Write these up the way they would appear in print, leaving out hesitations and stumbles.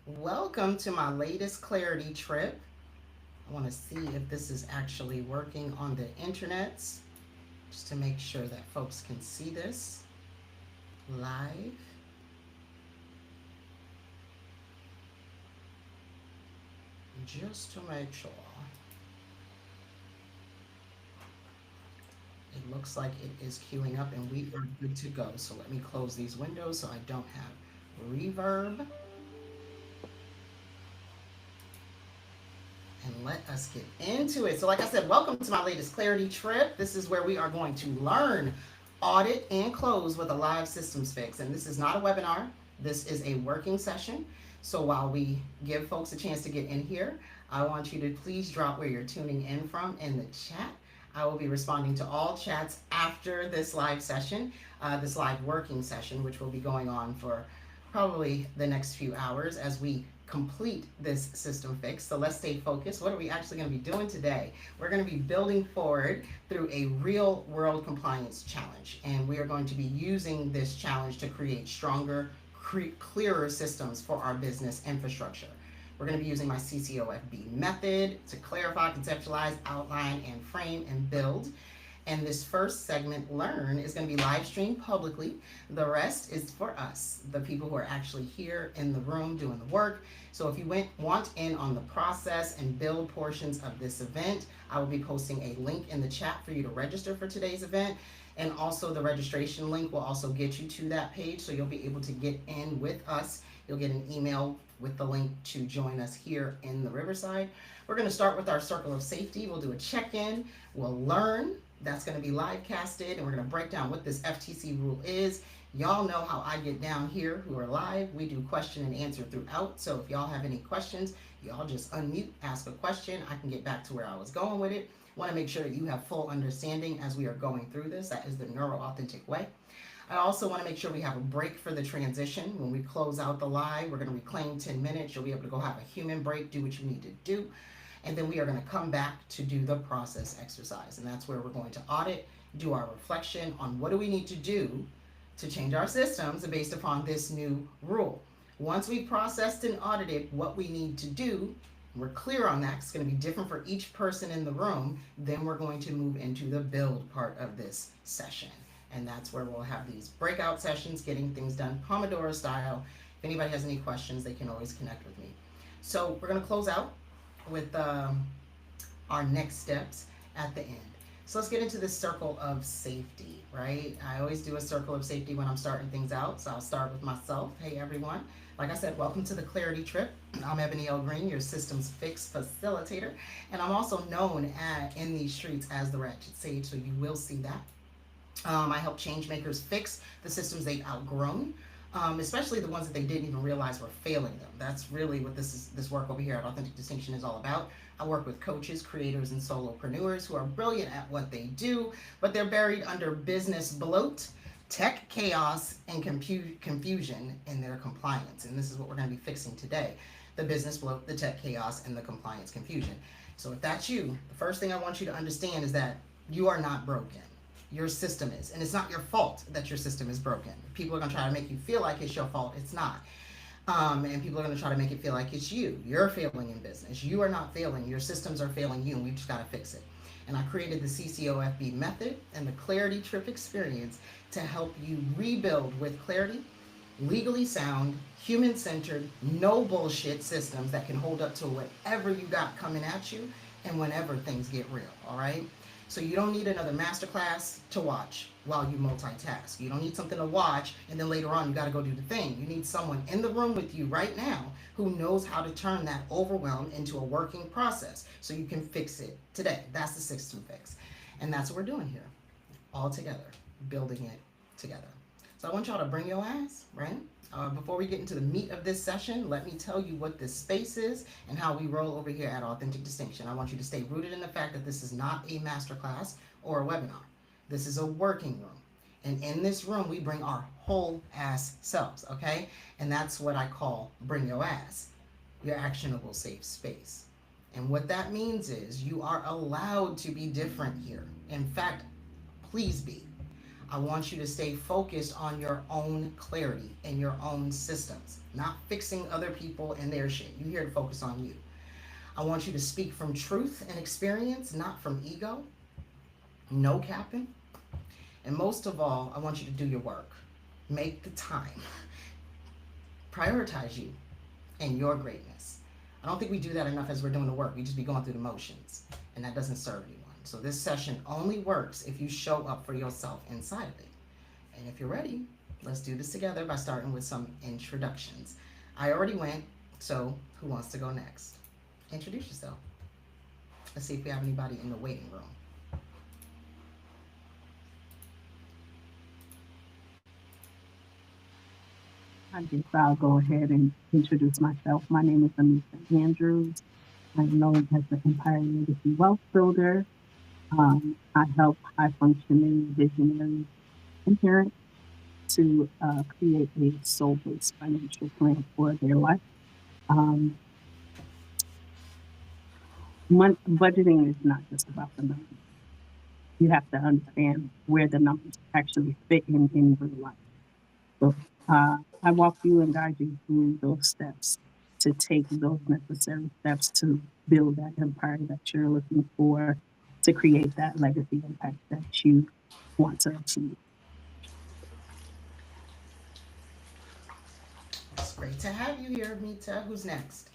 Welcome to my latest clarity trip. I want to see if this is actually working on the internets just to make sure that folks can see this live. Just to make sure. It looks like it is queuing up and we are good to go. So let me close these windows so I don't have reverb. And let us get into it. So, like I said, welcome to my latest clarity trip. This is where we are going to learn, audit, and close with a live systems fix. And this is not a webinar, this is a working session. So, while we give folks a chance to get in here, I want you to please drop where you're tuning in from in the chat. I will be responding to all chats after this live session, this live working session, which will be going on for probably the next few hours as we complete this system fix. So let's stay focused. What are we actually going to be doing today? We're going to be building forward through a real world compliance challenge. And we are going to be using this challenge to create stronger, clearer systems for our business infrastructure. We're going to be using my CCOFB method to clarify, conceptualize, outline, and frame and build. And this first segment, Learn, is going to be live streamed publicly. The rest is for us, the people who are actually here in the room doing the work. So if you want in on the process and build portions of this event, I will be posting a link in the chat for you to register for today's event. And also the registration link will also get you to that page, so you'll be able to get in with us. You'll get an email with the link to join us here in the Riverside. We're going to start with our circle of safety. We'll do a check-in. We'll learn. That's going to be live casted, and we're going to break down what this FTC rule is. Y'all know how I get down here who are live. We do question and answer throughout. So if y'all have any questions, y'all just unmute, ask a question. I can get back to where I was going with it. Want to make sure that you have full understanding as we are going through this. That is the neuro-authentic way. I also want to make sure we have a break for the transition. When we close out the live, we're going to reclaim 10 minutes. You'll be able to go have a human break, do what you need to do. And then we are going to come back to do the process exercise. And that's where we're going to audit, do our reflection on what do we need to do to change our systems based upon this new rule. Once we've processed and audited what we need to do, we're clear on that. It's going to be different for each person in the room. Then we're going to move into the build part of this session. And that's where we'll have these breakout sessions, getting things done Pomodoro style. If anybody has any questions, they can always connect with me. So we're going to close out with our next steps at the end. So let's get into this circle of safety, right? I always do a circle of safety when I'm starting things out. So I'll start with myself. Hey, everyone. Like I said, welcome to the Clarity Trip. I'm Ebony L. Green, your Systems Fix Facilitator. And I'm also known in these streets as the Ratchet Sage, so you will see that. I help change makers fix the systems they've outgrown, especially the ones that they didn't even realize were failing them. That's really what this work over here at Authentic Distinction is all about. I work with coaches, creators, and solopreneurs who are brilliant at what they do, but they're buried under business bloat, tech chaos, and confusion in their compliance. And this is what we're going to be fixing today: the business bloat, the tech chaos, and the compliance confusion. So if that's you, the first thing I want you to understand is that you are not broken. Your system is. And it's not your fault that your system is broken. People are going to try to make you feel like it's your fault. It's not. And people are going to try to make it feel like it's you. You're failing in business. You are not failing. Your systems are failing you, and we just got to fix it. And I created the CCOFB method and the Clarity Trip experience to help you rebuild with clarity, legally sound, human-centered, no bullshit systems that can hold up to whatever you got coming at you and whenever things get real, all right? So you don't need another masterclass to watch while you multitask. You don't need something to watch and then later on you got to go do the thing. You need someone in the room with you right now who knows how to turn that overwhelm into a working process so you can fix it today. That's the system fix. And that's what we're doing here, all together, building it together. So I want y'all to bring your ass, right? Before we get into the meat of this session, let me tell you what this space is and how we roll over here at Authentic Distinction. I want you to stay rooted in the fact that this is not a masterclass or a webinar. This is a working room. And in this room, we bring our whole ass selves, okay? And that's what I call bring your ass, your actionable safe space. And what that means is you are allowed to be different here. In fact, please be. I want you to stay focused on your own clarity and your own systems, not fixing other people and their shit. You're here to focus on you. I want you to speak from truth and experience, not from ego. No capping. And most of all, I want you to do your work. Make the time. Prioritize you and your greatness. I don't think we do that enough as we're doing the work. We just be going through the motions, and that doesn't serve anyone. So this session only works if you show up for yourself inside of it. And if you're ready, let's do this together by starting with some introductions. I already went, so who wants to go next? Introduce yourself. Let's see if we have anybody in the waiting room. I guess I'll go ahead and introduce myself. My name is Anissa Andrews. I'm known as the Empire Legacy Wealth Builder. I help high functioning visionaries and parents to create a soul based financial plan for their life. Um, Budgeting is not just about the numbers. You have to understand where the numbers actually fit in real life. So I walk you and guide you through those steps to take those necessary steps to build that empire that you're looking for, to create that legacy impact that you want to achieve. It's great to have you here, Mita. Who's next?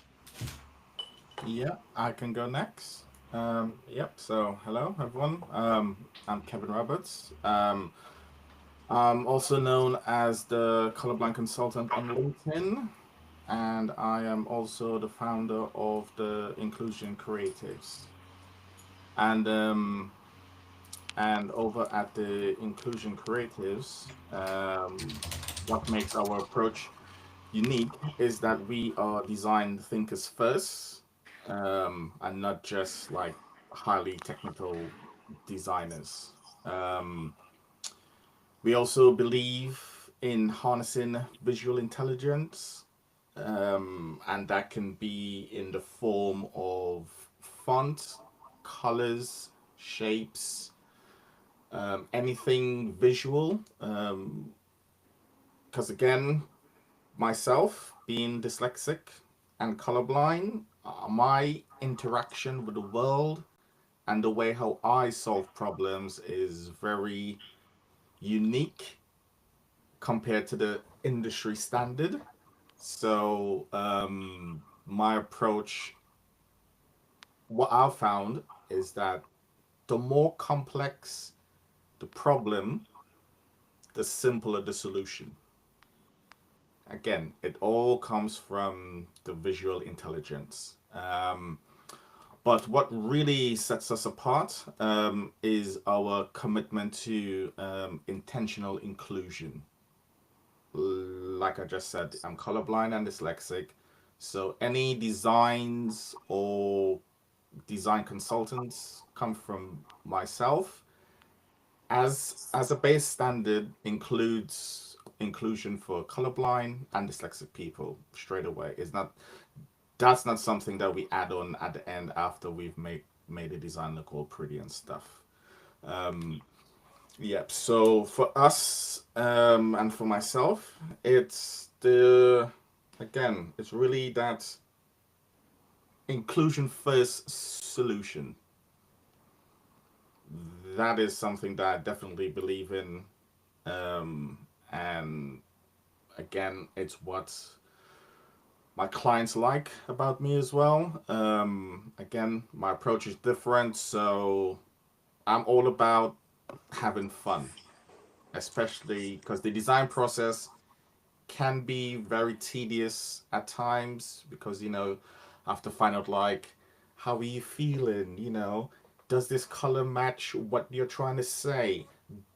Yeah, I can go next. Yep. So, hello everyone. I'm Kevin Roberts. I'm also known as the colorblind consultant on LinkedIn, and I am also the founder of the Inclusion Creatives. And over at the Inclusion Creatives, what makes our approach unique is that we are design thinkers first, and not just like highly technical designers. Um, we also believe in harnessing visual intelligence, and that can be in the form of font, colors, shapes, anything visual. Because again, myself being dyslexic and colorblind, my interaction with the world and the way how I solve problems is very unique compared to the industry standard. So, my approach, what I've found is that the more complex the problem, the simpler the solution. Again, it all comes from the visual intelligence. But what really sets us apart is our commitment to intentional inclusion. Like I just said, I'm colorblind and dyslexic. So any designs or design consultants come from myself as a base standard includes inclusion for colorblind and dyslexic people straight away. It's not That's not something that we add on at the end after we've made a design look all pretty and stuff. Um, yep. So for us and for myself, it's the again, it's really that inclusion first solution. That is something that I definitely believe in, and again, it's what my clients like about me as well. Again, my approach is different, so I'm all about having fun, especially because the design process can be very tedious at times because I have to find out like how are you feeling, does this color match what you're trying to say?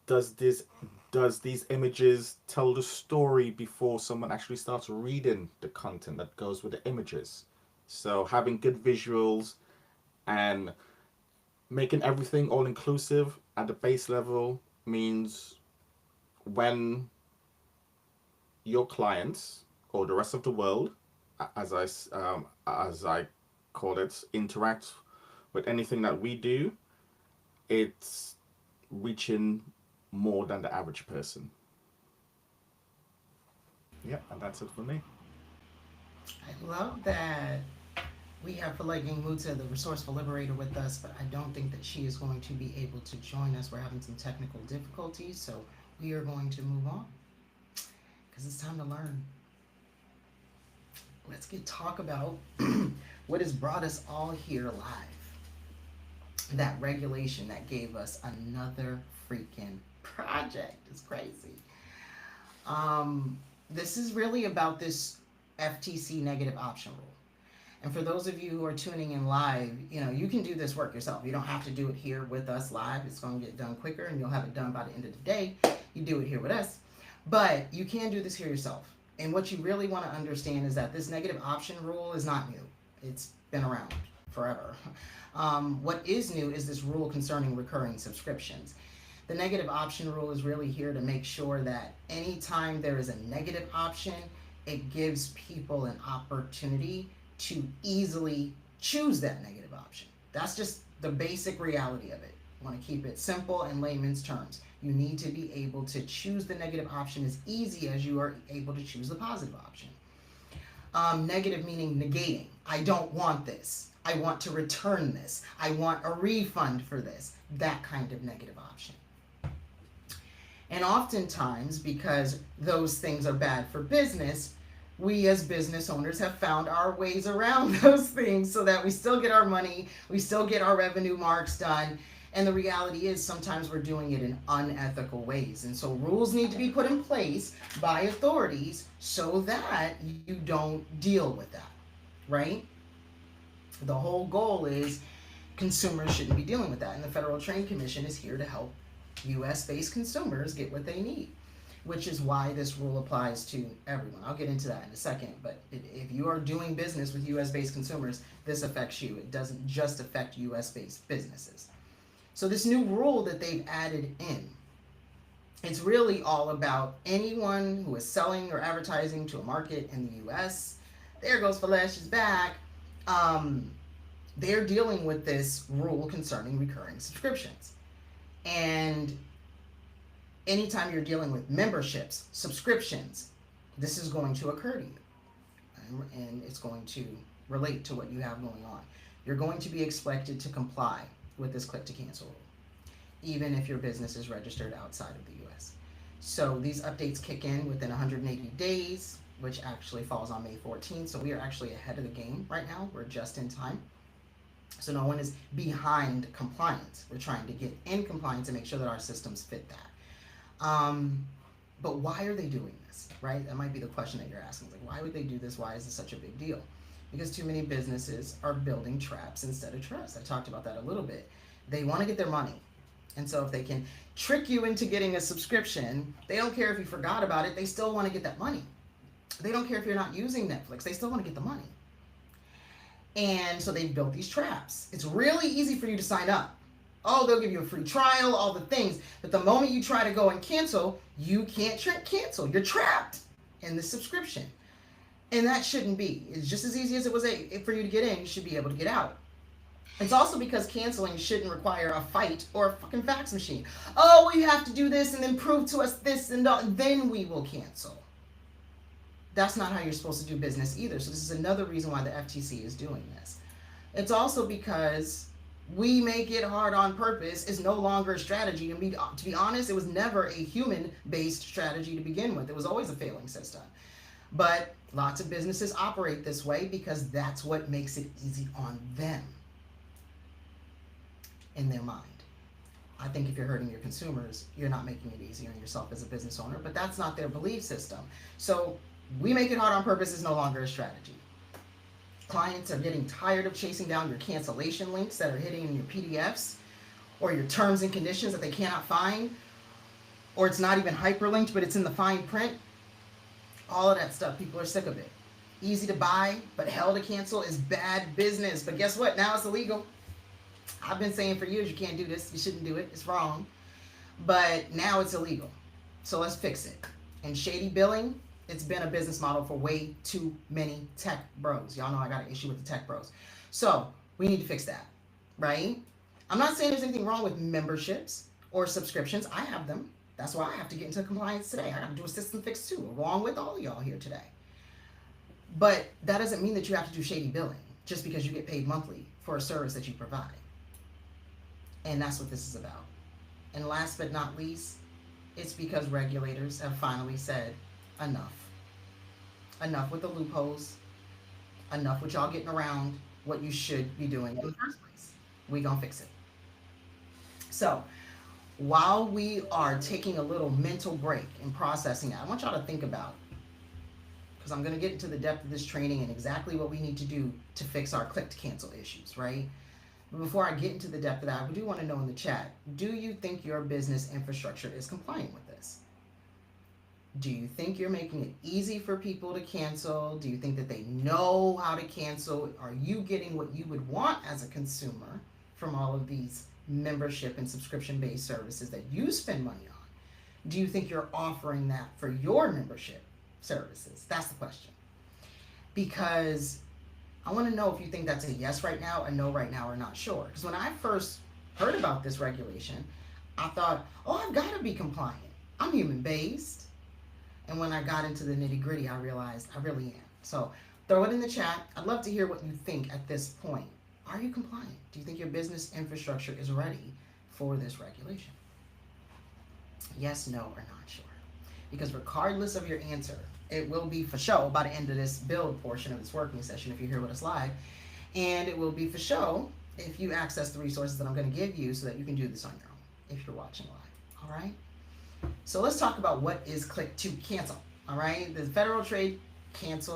Does this does these images tell the story before someone actually starts reading the content that goes with the images? So having good visuals and making everything all inclusive at the base level means when your clients or the rest of the world, as I call it, interact with anything that we do, it's reaching more than the average person. Yeah, and that's it for me. I love that. We have Felegging Muta, the resourceful liberator, with us, but I don't think that she is going to be able to join us. We're having some technical difficulties, so we are going to move on because it's time to learn. Let's get talk about what has brought us all here live. That regulation that gave us another freaking project is crazy. This is really about this FTC negative option rule. And for those of you who are tuning in live, you can do this work yourself. You don't have to do it here with us live. It's going to get done quicker and you'll have it done by the end of the day. You do it here with us. But you can do this here yourself. And what you really want to understand is that this negative option rule is not new. It's been around forever. What is new is this rule concerning recurring subscriptions. The negative option rule is really here to make sure that anytime there is a negative option, it gives people an opportunity to easily choose that negative option. That's just the basic reality of it. I want to keep it simple in layman's terms. You need to be able to choose the negative option as easy as you are able to choose the positive option. Negative meaning negating. I don't want this. I want to return this. I want a refund for this. That kind of negative option. And oftentimes, because those things are bad for business, we as business owners have found our ways around those things so that we still get our money, we still get our revenue marks done. And the reality is sometimes we're doing it in unethical ways. And so rules need to be put in place by authorities so that you don't deal with that, right? The whole goal is consumers shouldn't be dealing with that. And the Federal Trade Commission is here to help US-based consumers get what they need, which is why this rule applies to everyone. I'll get into that in a second, but if you are doing business with US-based consumers, this affects you. It doesn't just affect US-based businesses. So this new rule that they've added in, it's really all about anyone who is selling or advertising to a market in the US. There goes Falesh's back. They're dealing with this rule concerning recurring subscriptions. And anytime you're dealing with memberships, subscriptions, this is going to occur to you. And it's going to relate to what you have going on. You're going to be expected to comply with this click to cancel rule, even if your business is registered outside of the US. So these updates kick in within 180 days, which actually falls on May 14th. So we are actually ahead of the game right now. We're just in time. So no one is behind compliance. We're trying to get in compliance and make sure that our systems fit that. But why are they doing this, right? That might be the question that you're asking. Like, why would they do this? Why is this such a big deal? Because too many businesses are building traps instead of trust. I talked about that a little bit. They want to get their money. And so if they can trick you into getting a subscription, they don't care if you forgot about it. They still want to get that money. They don't care if you're not using Netflix. They still want to get the money. And so they've built these traps. It's really easy for you to sign up. Oh, they'll give you a free trial, all the things. But the moment you try to go and cancel, you can't cancel. You're trapped in the subscription. And that shouldn't be. It's just as easy as it was for you to get in, you should be able to get out. It's also because canceling shouldn't require a fight or a fucking fax machine. Oh, well, you have to do this and then prove to us this and then we will cancel. That's not how you're supposed to do business either. So this is another reason why the FTC is doing this. It's also because we make it hard on purpose is no longer a strategy. To be honest, it was never a human-based strategy to begin with. It was always a failing system. But lots of businesses operate this way because that's what makes it easy on them in their mind. I think if you're hurting your consumers, you're not making it easy on yourself as a business owner, but that's not their belief system. So we make it hard on purpose is no longer a strategy. Clients are getting tired of chasing down your cancellation links that are hitting in your PDFs or your terms and conditions that they cannot find, or it's not even hyperlinked, but it's in the fine print. All of that stuff, people are sick of it. Easy to buy, but hell to cancel is bad business. But guess what? Now it's illegal. I've been saying for years you can't do this. You shouldn't do it. It's wrong. But now it's illegal. So let's fix it. And shady billing, it's been a business model for way too many tech bros. Y'all know I got an issue with the tech bros. So we need to fix that, right? I'm not saying there's anything wrong with memberships or subscriptions. I have them. That's why I have to get into compliance today. I got to do a system fix too, along with all of y'all here today. But that doesn't mean that you have to do shady billing just because you get paid monthly for a service that you provide. And that's what this is about. And last but not least, it's because regulators have finally said enough. Enough with the loopholes. Enough with y'all getting around what you should be doing in the first place. We gonna fix it. So while we are taking a little mental break and processing that, I want y'all to think about, because I'm going to get into the depth of this training and exactly what we need to do to fix our click to cancel issues, right? But before I get into the depth of that, I do want to know in the chat, do you think your business infrastructure is compliant with this? Do you think you're making it easy for people to cancel? Do you think that they know how to cancel? Are you getting what you would want as a consumer from all of these membership and subscription-based services that you spend money on? Do you think you're offering that for your membership services? That's the question. Because I want to know if you think that's a yes right now, a no right now, or not sure. Because when I first heard about this regulation, I thought, oh, I've got to be compliant. I'm human-based. And when I got into the nitty-gritty, I realized I really am. So throw it in the chat. I'd love to hear what you think at this point. Are you compliant? Do you think your business infrastructure is ready for this regulation? Yes, no, or not sure. Because regardless of your answer, it will be for show by the end of this build portion of this working session if you're here with us live. And it will be for show if you access the resources that I'm going to give you so that you can do this on your own if you're watching live. All right? So let's talk about what is click to cancel. All right? The Federal Trade Commission,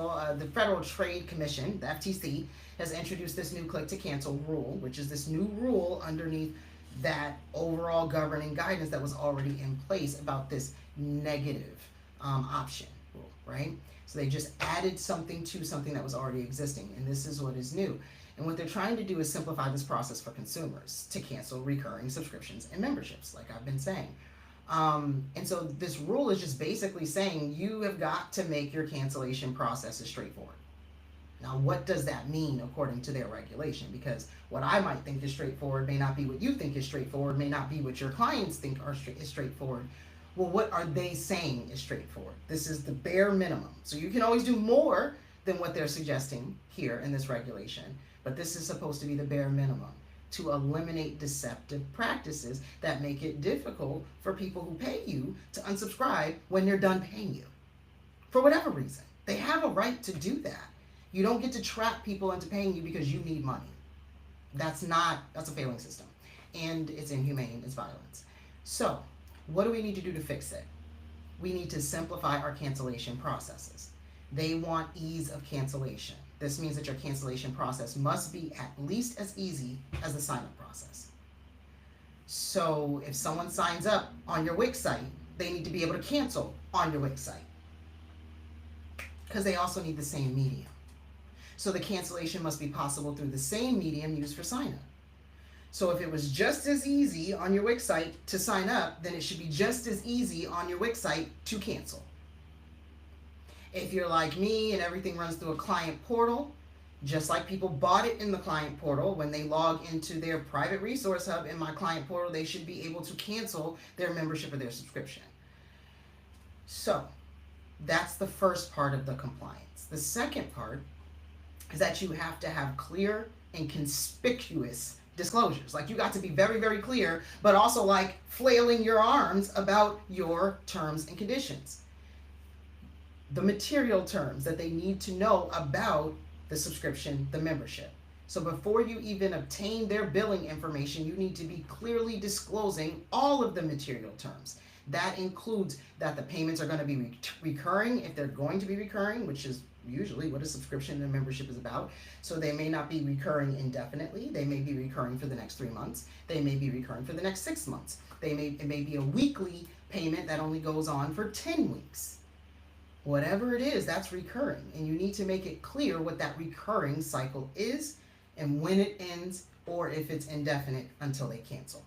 the FTC, has introduced this new click to cancel rule, which is this new rule underneath that overall governing guidance that was already in place about this negative option rule, right? So they just added something to something that was already existing, and this is what is new. And what they're trying to do is simplify this process for consumers to cancel recurring subscriptions and memberships, like I've been saying. And so this rule is just basically saying you have got to make your cancellation processes straightforward. Now, what does that mean according to their regulation? Because what I might think is straightforward may not be what you think is straightforward, may not be what your clients think is straightforward. Well, what are they saying is straightforward? This is the bare minimum. So you can always do more than what they're suggesting here in this regulation, but this is supposed to be the bare minimum to eliminate deceptive practices that make it difficult for people who pay you to unsubscribe when they're done paying you. For whatever reason, they have a right to do that. You don't get to trap people into paying you because you need money. That's a failing system. And it's inhumane, it's violence. So, what do we need to do to fix it? We need to simplify our cancellation processes. They want ease of cancellation. This means that your cancellation process must be at least as easy as the sign-up process. So, if someone signs up on your Wix site, they need to be able to cancel on your Wix site, because they also need the same medium. So the cancellation must be possible through the same medium used for sign-up. So if it was just as easy on your Wix site to sign up, then it should be just as easy on your Wix site to cancel. If you're like me and everything runs through a client portal, just like people bought it in the client portal, when they log into their private resource hub in my client portal, they should be able to cancel their membership or their subscription. So that's the first part of the compliance. The second part is that you have to have clear and conspicuous disclosures. Like, you got to be very, very clear, but also like flailing your arms about your terms and conditions. The material terms that they need to know about the subscription, the membership. So before you even obtain their billing information, you need to be clearly disclosing all of the material terms. That includes that the payments are going to be recurring, if they're going to be recurring, which is usually what a subscription and membership is about. So they may not be recurring indefinitely. They may be recurring for the next 3 months. They may be recurring for the next 6 months. It may be a weekly payment that only goes on for 10 weeks. Whatever it is, that's recurring. And you need to make it clear what that recurring cycle is and when it ends, or if it's indefinite until they cancel.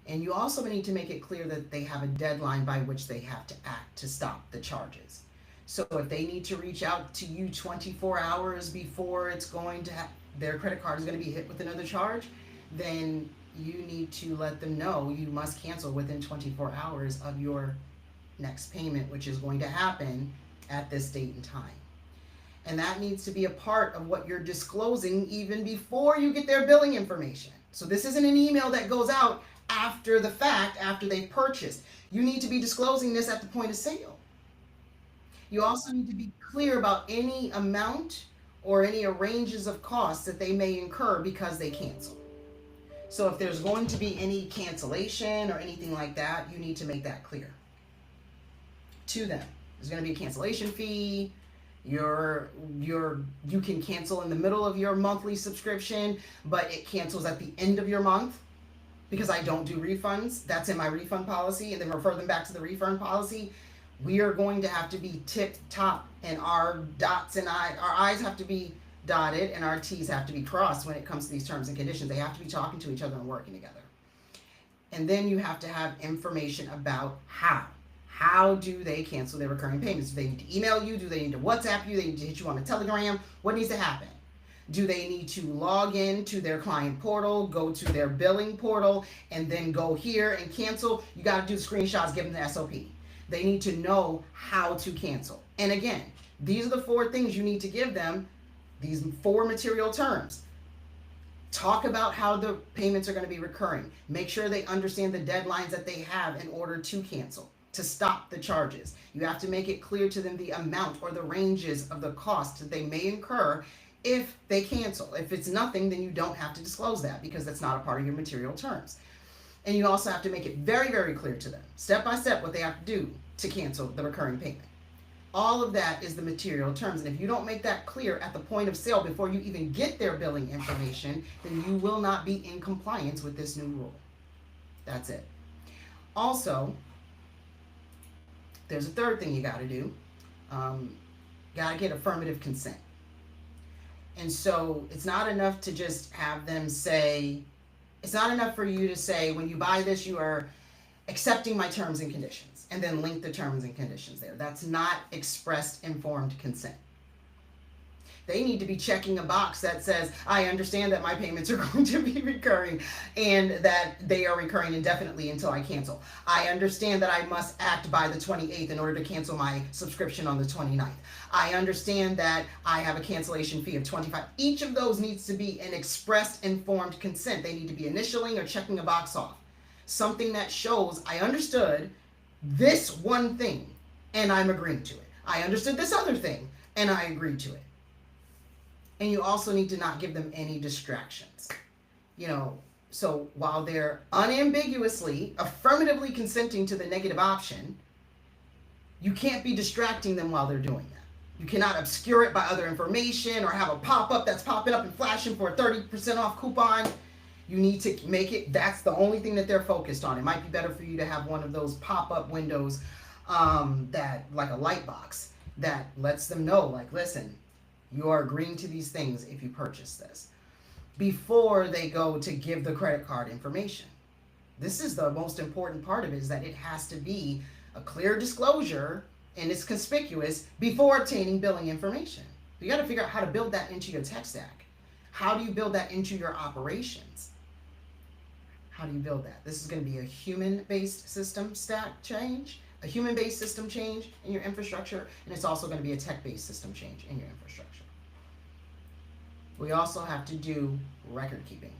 And you also need to make it clear that they have a deadline by which they have to act to stop the charges. So if they need to reach out to you 24 hours before it's going to their credit card is going to be hit with another charge, then you need to let them know you must cancel within 24 hours of your next payment, which is going to happen at this date and time. And that needs to be a part of what you're disclosing even before you get their billing information. So this isn't an email that goes out after the fact, after they've purchased. You need to be disclosing this at the point of sale. You also need to be clear about any amount or any ranges of costs that they may incur because they cancel. So if there's going to be any cancellation or anything like that, you need to make that clear to them. There's going to be a cancellation fee. You can cancel in the middle of your monthly subscription, but it cancels at the end of your month because I don't do refunds. That's in my refund policy, and then refer them back to the refund policy. We are going to have to be tip top, and our I's have to be dotted and our T's have to be crossed when it comes to these terms and conditions. They have to be talking to each other and working together. And then you have to have information about how. How do they cancel their recurring payments? Do they need to email you? Do they need to WhatsApp you? Do they need to hit you on a Telegram? What needs to happen? Do they need to log in to their client portal, go to their billing portal, and then go here and cancel? You got to do the screenshots, give them the SOP. They need to know how to cancel. And again, these are the 4 things you need to give them, these 4 material terms. Talk about how the payments are going to be recurring. Make sure they understand the deadlines that they have in order to cancel, to stop the charges. You have to make it clear to them the amount or the ranges of the costs that they may incur if they cancel. If it's nothing, then you don't have to disclose that because that's not a part of your material terms. And you also have to make it very, very clear to them, step by step, what they have to do to cancel the recurring payment. All of that is the material terms. And if you don't make that clear at the point of sale before you even get their billing information, then you will not be in compliance with this new rule. That's it. Also, there's a third thing you got to do. Got to get affirmative consent. And so it's not enough to just have them say, it's not enough for you to say, when you buy this, you are accepting my terms and conditions, and then link the terms and conditions there. That's not expressed informed consent. They need to be checking a box that says, I understand that my payments are going to be recurring and that they are recurring indefinitely until I cancel. I understand that I must act by the 28th in order to cancel my subscription on the 29th. I understand that I have a cancellation fee of $25. Each of those needs to be an expressed informed consent. They need to be initialing or checking a box off. Something that shows I understood this one thing and I'm agreeing to it. I understood this other thing and I agreed to it. And you also need to not give them any distractions. So while they're unambiguously, affirmatively consenting to the negative option, you can't be distracting them while they're doing that. You cannot obscure it by other information or have a pop-up that's popping up and flashing for a 30% off coupon. You need to make it, that's the only thing that they're focused on. It might be better for you to have one of those pop-up windows that, like a light box, that lets them know, like, listen, you are agreeing to these things if you purchase this, before they go to give the credit card information. This is the most important part of it, is that it has to be a clear disclosure and it's conspicuous before obtaining billing information. You got to figure out how to build that into your tech stack. How do you build that into your operations? How do you build that? This is going to be a human-based system stack change, a human-based system change in your infrastructure, and it's also going to be a tech-based system change in your infrastructure. We also have to do record keeping.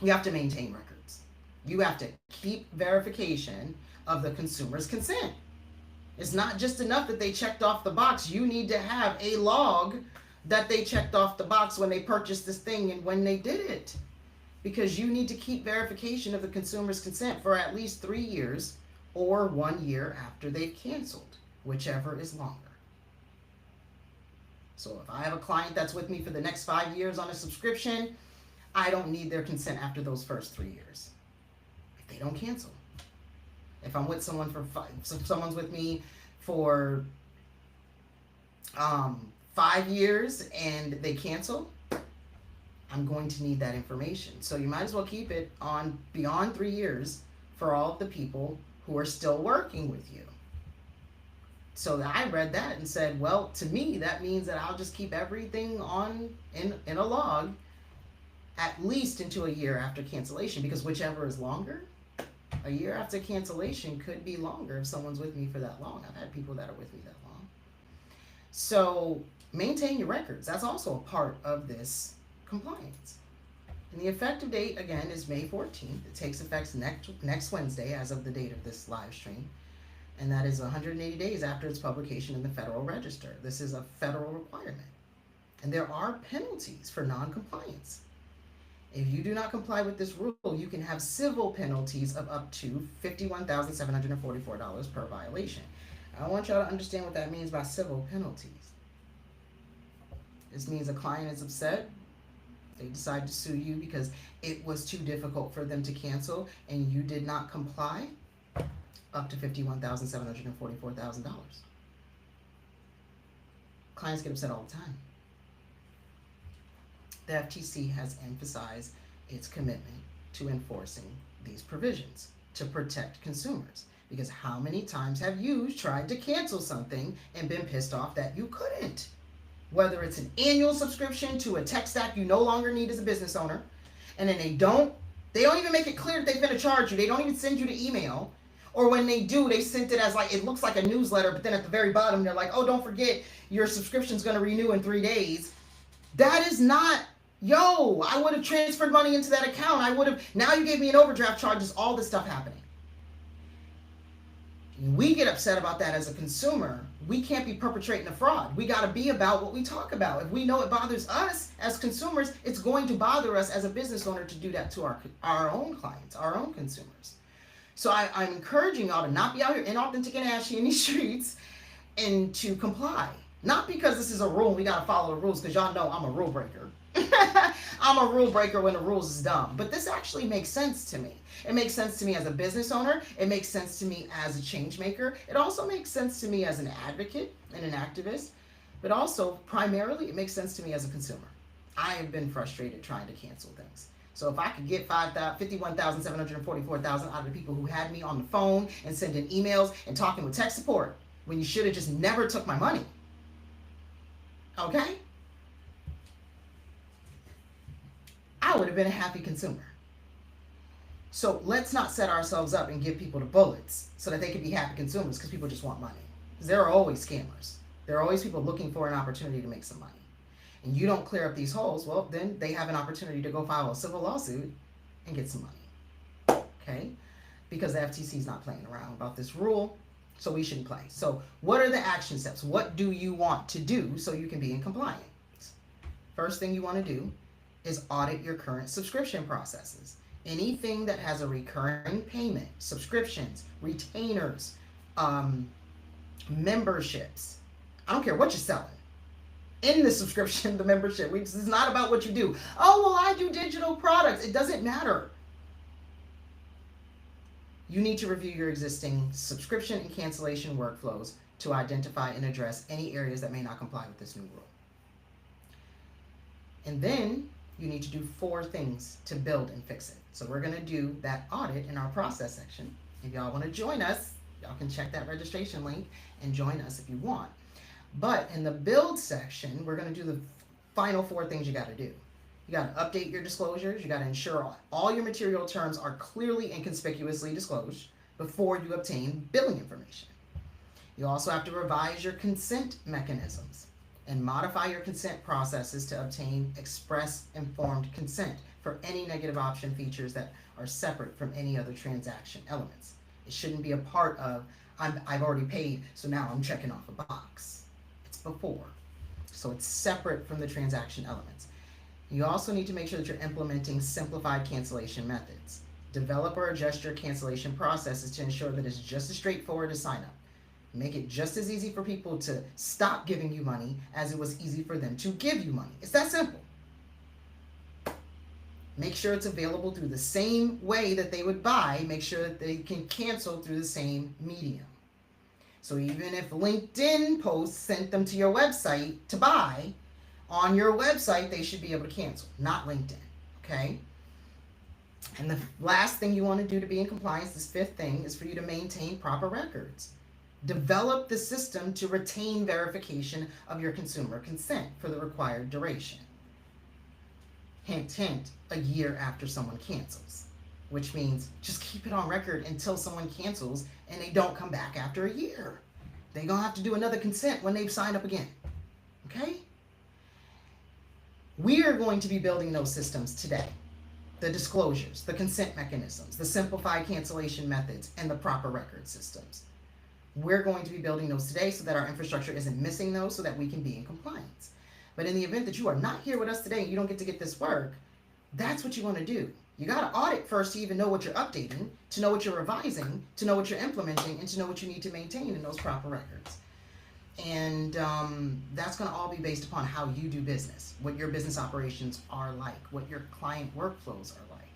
You have to maintain records. You have to keep verification of the consumer's consent. It's not just enough that they checked off the box. You need to have a log that they checked off the box when they purchased this thing and when they did it. Because you need to keep verification of the consumer's consent for at least 3 years or 1 year after they've canceled, whichever is longer. So if I have a client that's with me for the next 5 years on a subscription, I don't need their consent after those first 3 years. If they don't cancel. If I'm with someone for someone's with me for 5 years and they cancel, I'm going to need that information. So you might as well keep it on beyond 3 years for all of the people who are still working with you. So I read that and said, well, to me, that means that I'll just keep everything on in a log at least into a year after cancellation, because whichever is longer, a year after cancellation could be longer if someone's with me for that long. I've had people that are with me that long. So maintain your records. That's also a part of this compliance. And the effective date, again, is May 14th. It takes effect next Wednesday as of the date of this live stream. And that is 180 days after its publication in the Federal Register. This is a federal requirement. And there are penalties for non-compliance. If you do not comply with this rule, you can have civil penalties of up to $51,744 per violation. I want y'all to understand what that means by civil penalties. This means a client is upset. They decide to sue you because it was too difficult for them to cancel and you did not comply, up to $51,744,000. Clients get upset all the time. The FTC has emphasized its commitment to enforcing these provisions to protect consumers. Because how many times have you tried to cancel something and been pissed off that you couldn't? Whether it's an annual subscription to a tech stack you no longer need as a business owner, and then they don't even make it clear that they're gonna charge you. They don't even send you the email. Or when they do, they sent it as like, it looks like a newsletter, but then at the very bottom, they're like, oh, don't forget, your subscription's gonna renew in 3 days. That is not, I would have transferred money into that account. Now you gave me an overdraft charge, there's all this stuff happening. We get upset about that as a consumer. We can't be perpetrating a fraud. We gotta be about what we talk about. If we know it bothers us as consumers, it's going to bother us as a business owner to do that to our own clients, our own consumers. So I'm encouraging y'all to not be out here inauthentic and ashy in these streets and to comply. Not because this is a rule, we gotta follow the rules, because y'all know I'm a rule breaker. I'm a rule breaker when the rules is dumb. But this actually makes sense to me. It makes sense to me as a business owner. It makes sense to me as a change maker. It also makes sense to me as an advocate and an activist. But also, primarily, it makes sense to me as a consumer. I have been frustrated trying to cancel things. So if I could get $51,744,000 out of the people who had me on the phone and sending emails and talking with tech support when you should have just never took my money. Okay? I would have been a happy consumer. So let's not set ourselves up and give people the bullets so that they can be happy consumers, because people just want money. Because there are always scammers. There are always people looking for an opportunity to make some money. And you don't clear up these holes, well, then they have an opportunity to go file a civil lawsuit and get some money. Okay? Because the FTC is not playing around about this rule, so we shouldn't play. So what are the action steps? What do you want to do so you can be in compliance? First thing you want to do is audit your current subscription processes. Anything that has a recurring payment, subscriptions, retainers, memberships. I don't care what you're selling. In the subscription, the membership, this is not about what you do. Oh, well, I do digital products. It doesn't matter. You need to review your existing subscription and cancellation workflows to identify and address any areas that may not comply with this new rule. And then you need to do 4 things to build and fix it. So we're going to do that audit in our process section. If y'all want to join us, y'all can check that registration link and join us if you want. But in the build section, we're going to do the final 4 things you got to do. You got to update your disclosures. You got to ensure all your material terms are clearly and conspicuously disclosed before you obtain billing information. You also have to revise your consent mechanisms and modify your consent processes to obtain express informed consent for any negative option features that are separate from any other transaction elements. It shouldn't be a part of, I've already paid, so now I'm checking off a box. It's before. So it's separate from the transaction elements. You also need to make sure that you're implementing simplified cancellation methods. Develop or adjust your cancellation processes to ensure that it's just as straightforward as sign up. Make it just as easy for people to stop giving you money as it was easy for them to give you money. It's that simple. Make sure it's available through the same way that they would buy. Make sure that they can cancel through the same medium. So even if LinkedIn posts sent them to your website to buy, on your website, they should be able to cancel, not LinkedIn, okay? And the last thing you want to do to be in compliance, this 5th thing, is for you to maintain proper records. Develop the system to retain verification of your consumer consent for the required duration. hint, hint, a year after someone cancels, which means just keep it on record until someone cancels and they don't come back after a year. They're going to have to do another consent when they've signed up again. Okay? We are going to be building those systems today. The disclosures, the consent mechanisms, the simplified cancellation methods, and the proper record systems. We're going to be building those today so that our infrastructure isn't missing those so that we can be in compliance. But in the event that you are not here with us today and you don't get this work, that's what you want to do. You got to audit first to even know what you're updating, to know what you're revising, to know what you're implementing, and to know what you need to maintain in those proper records. And that's going to all be based upon how you do business, what your business operations are like, what your client workflows are like.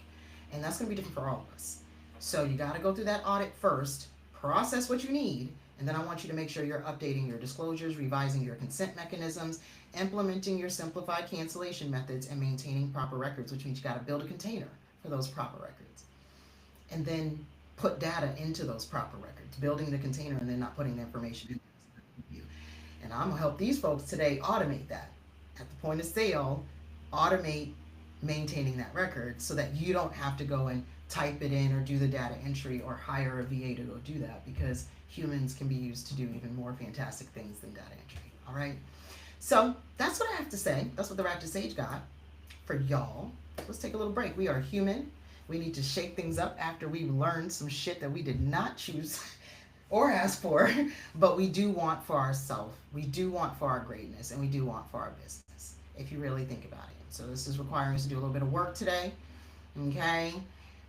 And that's going to be different for all of us. So you got to go through that audit first, process what you need, and then I want you to make sure you're updating your disclosures, revising your consent mechanisms, implementing your simplified cancellation methods, and maintaining proper records, which means you got to build a container for those proper records. And then put data into those proper records, building the container and then not putting the information in. And I'm gonna help these folks today automate that. At the point of sale, automate maintaining that record so that you don't have to go and type it in or do the data entry or hire a VA to go do that, because humans can be used to do even more fantastic things than data entry. All right. So that's what I have to say. That's what the Raptor Sage got for y'all. Let's take a little break. We are human. We need to shake things up after we've learned some shit that we did not choose or ask for, but we do want for ourselves. We do want for our greatness, and we do want for our business, if you really think about it. So this is requiring us to do a little bit of work today, okay?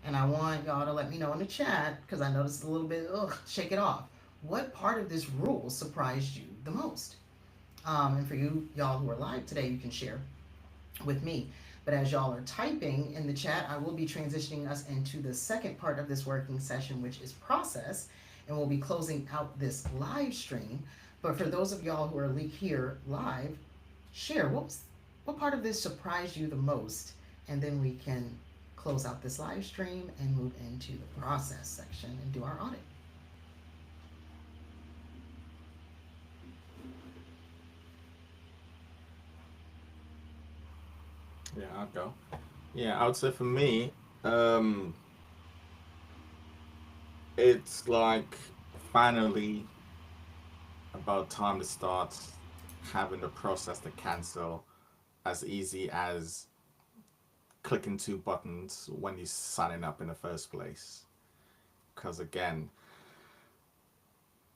And I want y'all to let me know in the chat, because I know this is a little bit, shake it off. What part of this rule surprised you the most? And for y'all who are live today, you can share with me. But as y'all are typing in the chat, I will be transitioning us into the second part of this working session, which is process, and we'll be closing out this live stream. But for those of y'all who are here live, share what part of this surprised you the most, and then we can close out this live stream and move into the process section and do our audit. Yeah, I'll go. Yeah, I would say for me, it's like finally about time to start having the process to cancel as easy as clicking two buttons when you're signing up in the first place. Because again,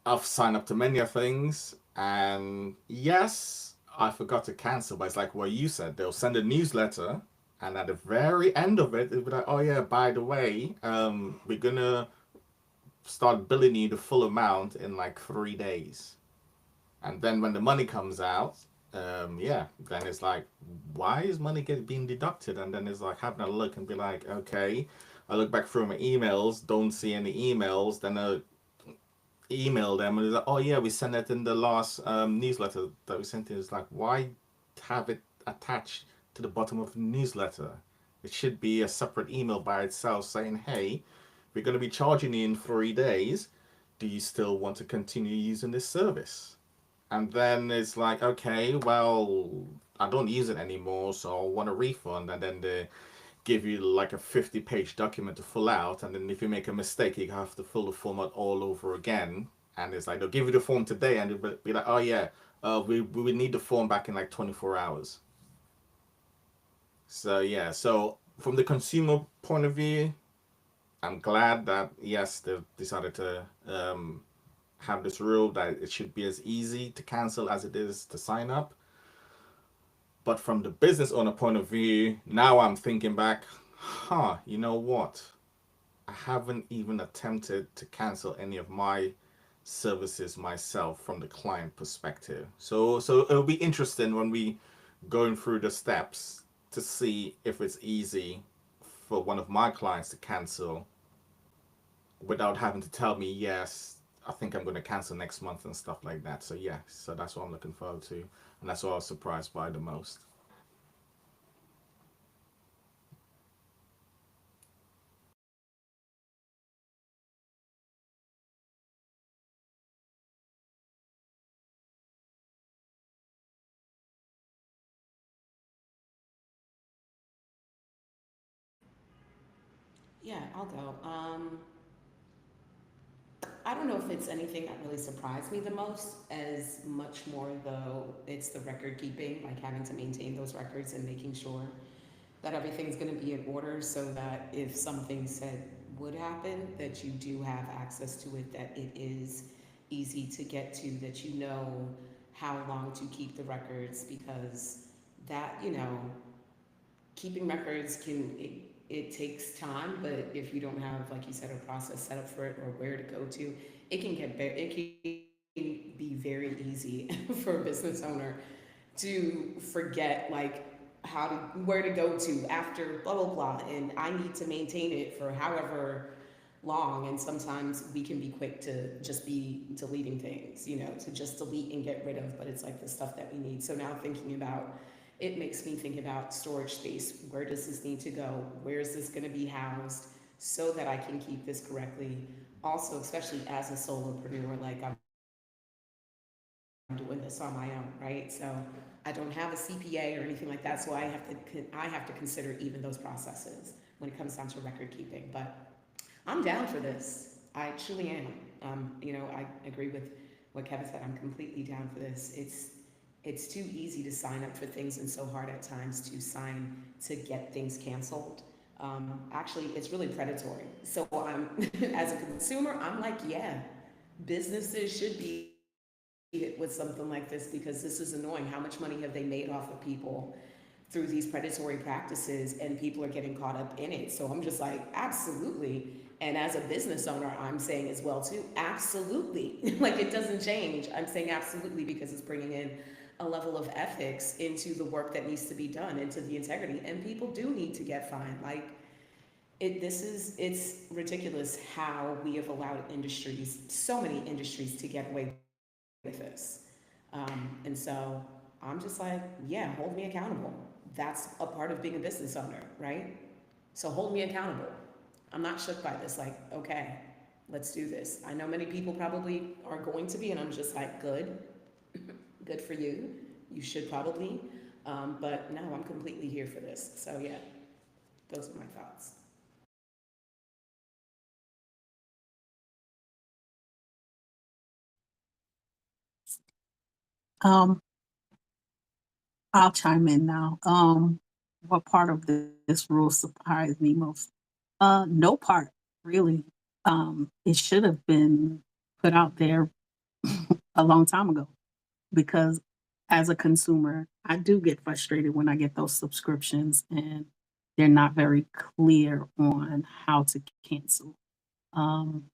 I've signed up to many things, and yes, I forgot to cancel, but it's like what you said. They'll send a newsletter, and at the very end of it, it'll be like, oh yeah, by the way, we're gonna start billing you the full amount in like 3 days. And then when the money comes out, yeah, then it's like, why is money being deducted? And then it's like having a look and be like, okay, I look back through my emails, don't see any emails, then I email them and it's like, oh yeah, we sent it in the last newsletter that we sent in. It's like, why have it attached to the bottom of the newsletter? It should be a separate email by itself saying, hey, we're going to be charging you in 3 days. Do you still want to continue using this service? And then it's like, okay, well, I don't use it anymore, so I want a refund. And then they give you like a 50-page document to fill out. And then if you make a mistake, you have to fill the form out all over again. And it's like, they'll give you the form today and they'll be like, oh yeah, we need the form back in like 24 hours. So yeah, so from the consumer point of view, I'm glad that, yes, they've decided to have this rule that it should be as easy to cancel as it is to sign up. But from the business owner point of view, now I'm thinking back, you know what? I haven't even attempted to cancel any of my services myself from the client perspective. So it'll be interesting when we going through the steps to see if it's easy for one of my clients to cancel without having to tell me, yes, I think I'm going to cancel next month and stuff like that. So yeah, so that's what I'm looking forward to, and that's what I was surprised by the most. Yeah, I'll go. I don't know if it's anything that really surprised me the most, as much more though it's the record keeping, like having to maintain those records and making sure that everything's going to be in order so that if something said would happen, that you do have access to it, that it is easy to get to, that you know how long to keep the records, because that, keeping records it takes time, but if you don't have, like you said, a process set up for it or where to go to, it can be very easy for a business owner to forget, like, how to where to go to after blah blah blah, and I need to maintain it for however long, and sometimes we can be quick to just be deleting things, to just delete and get rid of, but it's like the stuff that we need. So now thinking about it makes me think about storage space. Where does this need to go? Where is this going to be housed so that I can keep this correctly? Also, especially as a solopreneur, like I'm doing this on my own, right? So I don't have a CPA or anything like that, so I have to consider even those processes when it comes down to record keeping. But I'm down for this. I truly am. I agree with what Kevin said. I'm completely down for this. It's too easy to sign up for things and so hard at times to sign to get things canceled. Actually, it's really predatory. So I'm, as a consumer, I'm like, yeah, businesses should be hit with something like this, because this is annoying. How much money have they made off of people through these predatory practices, and people are getting caught up in it? So I'm just like, absolutely. And as a business owner, I'm saying as well too, absolutely. Like, it doesn't change. I'm saying absolutely, because it's bringing in a level of ethics into the work that needs to be done, into the integrity, and people do need to get fined. Like, it's ridiculous how we have allowed industries, so many industries, to get away with this. And so I'm just like, yeah, hold me accountable. That's a part of being a business owner, right? So hold me accountable. I'm not shook by this. Like, okay, let's do this. I know many people probably are going to be, and I'm just like, good, good for you. You should probably. But no, I'm completely here for this. So yeah, those are my thoughts. Um, I'll chime in now. What part of this rule surprised me most? No part, really. It should have been put out there a long time ago, because as a consumer, I do get frustrated when I get those subscriptions and they're not very clear on how to cancel. Um,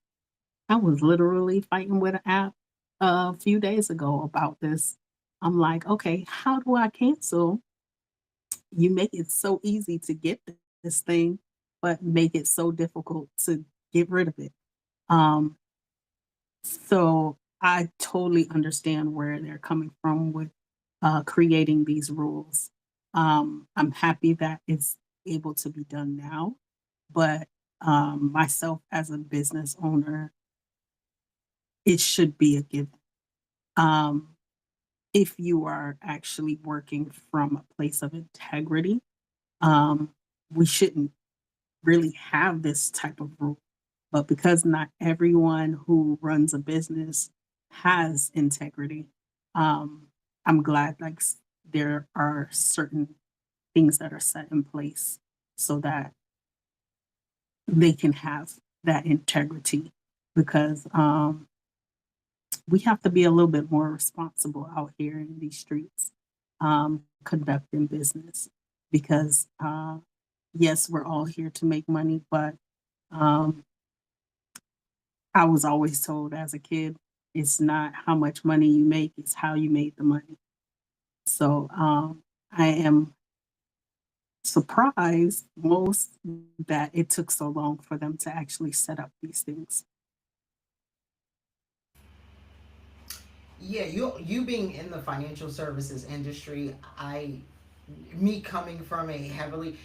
I was literally fighting with an app a few days ago about this. I'm like, okay, how do I cancel? You make it so easy to get this thing, but make it so difficult to get rid of it. Um, so I totally understand where they're coming from with creating these rules. I'm happy that it's able to be done now, but myself as a business owner, it should be a given. Um, if you are actually working from a place of integrity, um, we shouldn't really have this type of rule. But because not everyone who runs a business has integrity, um, I'm glad there are certain things that are set in place so that they can have that integrity. Because we have to be a little bit more responsible out here in these streets, conducting business. Because yes, we're all here to make money, but um, I was always told as a kid, it's not how much money you make, it's how you made the money. So I am surprised most that it took so long for them to actually set up these things. Yeah, you being in the financial services industry, me coming from a heavily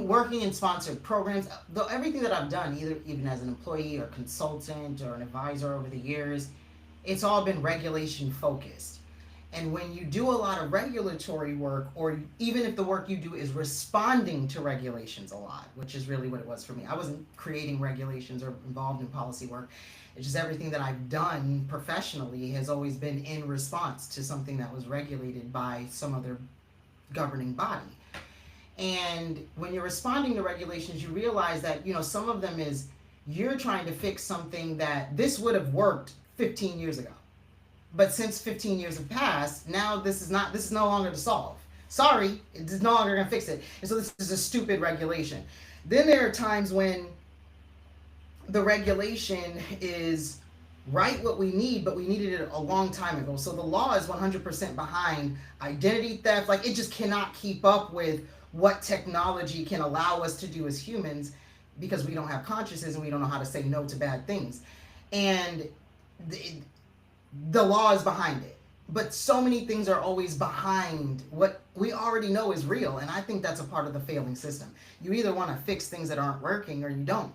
working in sponsored programs, though everything that I've done, either even as an employee or consultant or an advisor over the years, it's all been regulation focused. And when you do a lot of regulatory work, or even if the work you do is responding to regulations a lot, which is really what it was for me. I wasn't creating regulations or involved in policy work. It's just everything that I've done professionally has always been in response to something that was regulated by some other governing body. And when you're responding to regulations, you realize that, some of them is you're trying to fix something that this would have worked 15 years ago. But since 15 years have passed, now this is no longer to solve. Sorry, it's no longer going to fix it. And so this is a stupid regulation. Then there are times when the regulation is right what we need, but we needed it a long time ago. So the law is 100% behind identity theft. Like, it just cannot keep up with what technology can allow us to do as humans, because we don't have consciousness and we don't know how to say no to bad things. And the law is behind it. But so many things are always behind what we already know is real. And I think that's a part of the failing system. You either want to fix things that aren't working or you don't.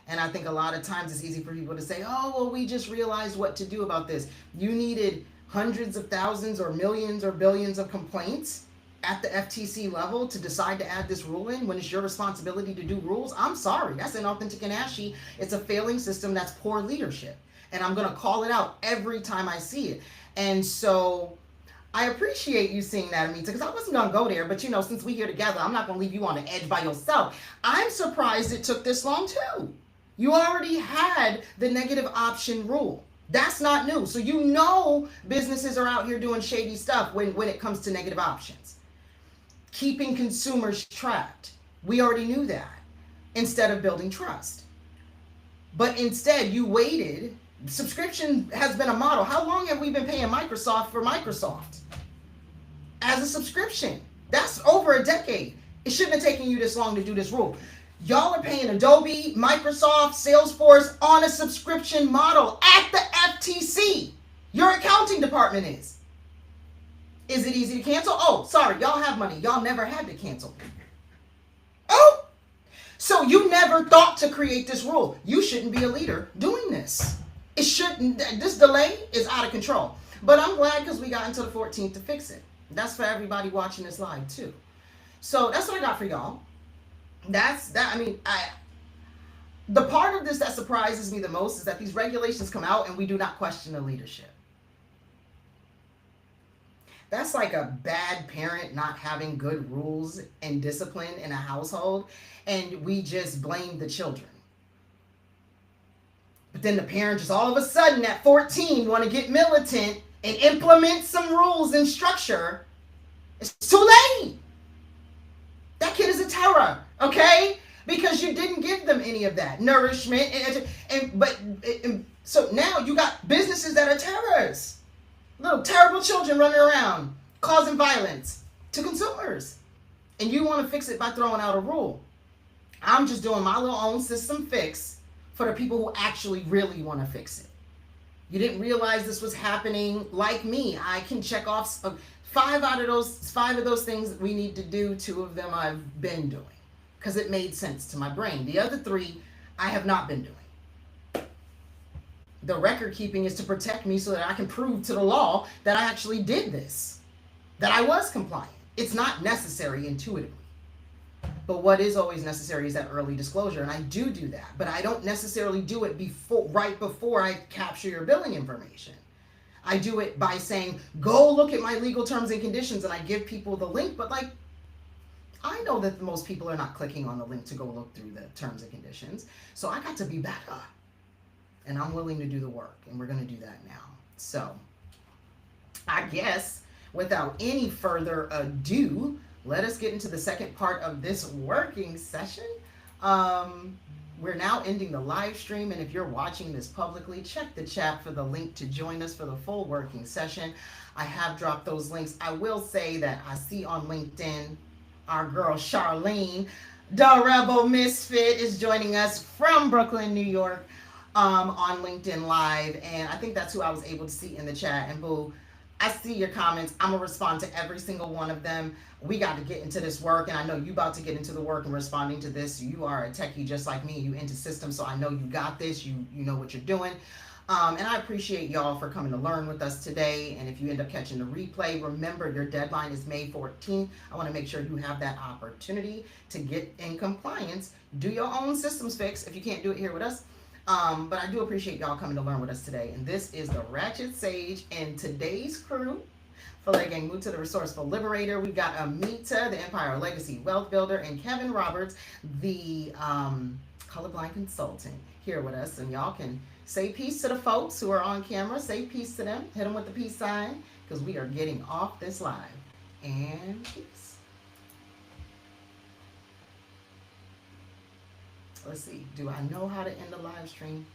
And I think a lot of times it's easy for people to say, oh, well, we just realized what to do about this. You needed hundreds of thousands or millions or billions of complaints at the FTC level to decide to add this rule in when it's your responsibility to do rules. I'm sorry, that's inauthentic and ashy. It's a failing system. That's poor leadership. And I'm going to call it out every time I see it. And so I appreciate you seeing that, Amita, because I wasn't going to go there. But, since we're here together, I'm not going to leave you on the edge by yourself. I'm surprised it took this long, too. You already had the negative option rule. That's not new. So businesses are out here doing shady stuff when it comes to negative options. Keeping consumers trapped. We already knew that, instead of building trust. But instead, you waited. Subscription has been a model. How long have we been paying Microsoft for Microsoft as a subscription? That's over a decade. It shouldn't have taken you this long to do this rule. Y'all are paying Adobe, Microsoft, Salesforce on a subscription model at the FTC. Your accounting department is. Is it easy to cancel? Oh, sorry, y'all have money. Y'all never had to cancel. Oh, so you never thought to create this rule. You shouldn't be a leader doing this. This delay is out of control. But I'm glad, because we got until the 14th to fix it. That's for everybody watching this live too. So that's what I got for y'all. The part of this that surprises me the most is that these regulations come out and we do not question the leadership. That's like a bad parent not having good rules and discipline in a household, and we just blame the children. But then the parent just all of a sudden at 14 want to get militant and implement some rules and structure. It's too late. That kid is a terror, okay? Because you didn't give them any of that nourishment. So now you got businesses that are terrorists. Little terrible children running around causing violence to consumers. And you want to fix it by throwing out a rule. I'm just doing my little own system fix for the people who actually really want to fix it. You didn't realize this was happening. Like me, I can check off five of those things that we need to do. 2 of them I've been doing because it made sense to my brain. The other 3 I have not been doing. The record keeping is to protect me so that I can prove to the law that I actually did this, that I was compliant. It's not necessary intuitively. But what is always necessary is that early disclosure, and I do that, but I don't necessarily do it right before I capture your billing information. I do it by saying, go look at my legal terms and conditions, and I give people the link, but I know that most people are not clicking on the link to go look through the terms and conditions, so I got to be better, and I'm willing to do the work, and we're going to do that now. So I guess without any further ado, let us get into the second part of this working session. We're now ending the live stream, and if you're watching this publicly, check the chat for the link to join us for the full working session. I have dropped those links. I will say that I see on LinkedIn our girl Charlene, the Rebel Misfit, is joining us from Brooklyn, New York, on LinkedIn Live, and I think that's who I was able to see in the chat. And boo, I see your comments. I'm going to respond to every single one of them. We got to get into this work, and I know you about to get into the work and responding to this. You are a techie just like me. You into systems, so I know you got this. You know what you're doing. And I appreciate y'all for coming to learn with us today. And if you end up catching the replay, remember your deadline is May 14th. I want to make sure you have that opportunity to get in compliance. Do your own systems fix if you can't do it here with us. But I do appreciate y'all coming to learn with us today. And this is the Ratchet Sage and today's crew. Filet Gang Muta, the Resourceful Liberator. We got Amita, the Empire Legacy Wealth Builder, and Kevin Roberts, the colorblind consultant, here with us. And y'all can say peace to the folks who are on camera. Say peace to them. Hit them with the peace sign because we are getting off this live. And peace. Let's see. Do I know how to end the live stream?